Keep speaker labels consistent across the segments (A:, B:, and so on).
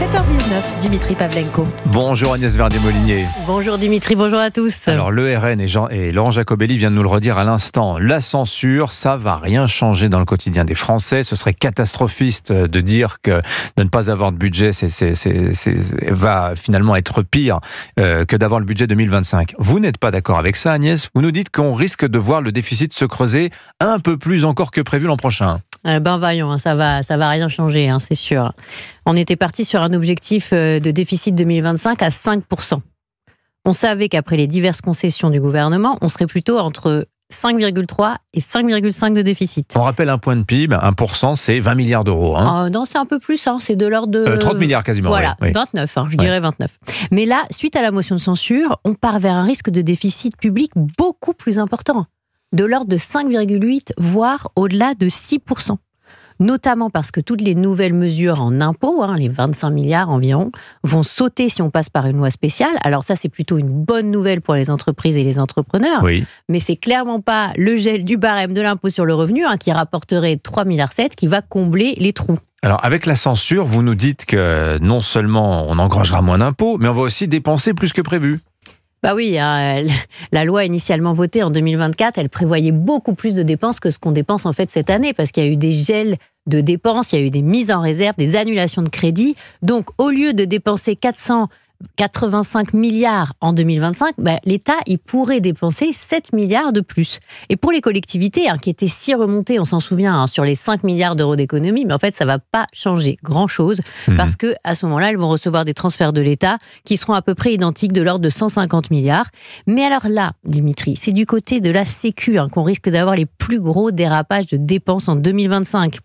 A: 7h19, Dimitri Pavlenko.
B: Bonjour Agnès Verdier-Molinier.
A: Bonjour Dimitri, bonjour à tous.
B: Alors le RN et Laurent Jacobelli viennent de nous le redire à l'instant. La censure, ça va rien changer dans le quotidien des Français. Ce serait catastrophiste de dire que de ne pas avoir de budget va finalement être pire que d'avoir le budget 2025. Vous n'êtes pas d'accord avec ça Agnès? Vous nous dites qu'on risque de voir le déficit se creuser un peu plus encore que prévu l'an prochain.
A: Voyons, ça va rien changer, c'est sûr. On était parti sur un objectif de déficit 2025 à 5%. On savait qu'après les diverses concessions du gouvernement, on serait plutôt entre 5,3 et 5,5 de déficit.
B: On rappelle un point de PIB, 1%, c'est 20 milliards d'euros.
A: Non, c'est un peu plus, c'est de l'ordre de...
B: 30 milliards quasiment.
A: Voilà,
B: oui.
A: 29, je dirais 29. Mais là, suite à la motion de censure, on part vers un risque de déficit public beaucoup plus important, de l'ordre de 5,8, voire au-delà de 6%. Notamment parce que toutes les nouvelles mesures en impôts, les 25 milliards environ, vont sauter si on passe par une loi spéciale. Alors ça, c'est plutôt une bonne nouvelle pour les entreprises et les entrepreneurs.
B: Oui.
A: Mais c'est clairement pas le gel du barème de l'impôt sur le revenu qui rapporterait 3,7 milliards qui va combler les trous.
B: Alors avec la censure, vous nous dites que non seulement on engrangera moins d'impôts, mais on va aussi dépenser plus que prévu.
A: Bah oui, la loi initialement votée en 2024, elle prévoyait beaucoup plus de dépenses que ce qu'on dépense en fait cette année, parce qu'il y a eu des gels de dépenses, il y a eu des mises en réserve, des annulations de crédits. Donc au lieu de dépenser 485 milliards en 2025, l'État il pourrait dépenser 7 milliards de plus. Et pour les collectivités qui étaient si remontées, on s'en souvient, sur les 5 milliards d'euros d'économie, mais en fait ça ne va pas changer grand-chose, parce qu'à ce moment-là, elles vont recevoir des transferts de l'État qui seront à peu près identiques, de l'ordre de 150 milliards. Mais alors là, Dimitri, c'est du côté de la Sécu qu'on risque d'avoir les plus gros dérapages de dépenses en 2025.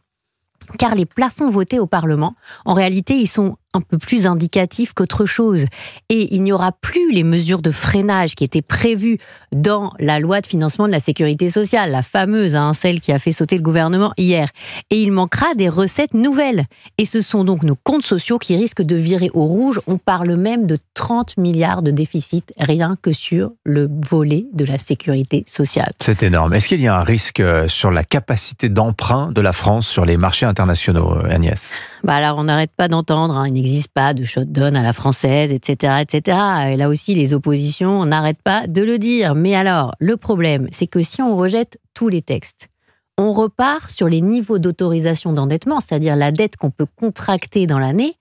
A: Car les plafonds votés au Parlement, en réalité, ils sont un peu plus indicatifs qu'autre chose. Et il n'y aura plus les mesures de freinage qui étaient prévues dans la loi de financement de la sécurité sociale, la fameuse, celle qui a fait sauter le gouvernement hier. Et il manquera des recettes nouvelles. Et ce sont donc nos comptes sociaux qui risquent de virer au rouge. On parle même de 30 milliards de déficit, rien que sur le volet de la sécurité sociale.
B: C'est énorme. Est-ce qu'il y a un risque sur la capacité d'emprunt de la France sur les marchés internationaux, Agnès?
A: Alors, on n'arrête pas d'entendre, il n'existe pas de shutdown à la française, etc., etc. Et là aussi, les oppositions n'arrêtent pas de le dire. Mais alors, le problème, c'est que si on rejette tous les textes, on repart sur les niveaux d'autorisation d'endettement, c'est-à-dire la dette qu'on peut contracter dans l'année.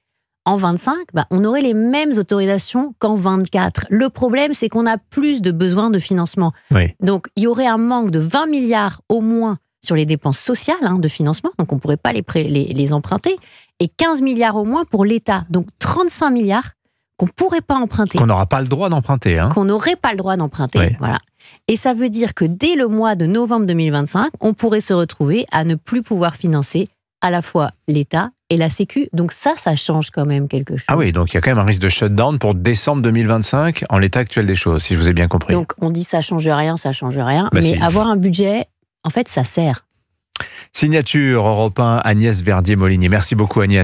A: En 25, on aurait les mêmes autorisations qu'en 24. Le problème, c'est qu'on a plus de besoins de financement.
B: Oui.
A: Donc, il y aurait un manque de 20 milliards au moins sur les dépenses sociales de financement, donc on ne pourrait pas les emprunter, et 15 milliards au moins pour l'État. Donc 35 milliards qu'on ne pourrait pas emprunter.
B: Qu'on n'aura pas le droit d'emprunter.
A: Qu'on n'aurait pas le droit d'emprunter.
B: Oui.
A: Voilà. Et ça veut dire que dès le mois de novembre 2025, on pourrait se retrouver à ne plus pouvoir financer à la fois l'État et la Sécu. Donc ça change quand même quelque chose. Ah
B: oui, donc il y a quand même un risque de shutdown pour décembre 2025 en l'état actuel des choses, si je vous ai bien compris.
A: Donc on dit ça change rien. Mais avoir un budget, en fait, ça sert.
B: Signature Europe 1, Agnès Verdier-Molinier. Merci beaucoup Agnès.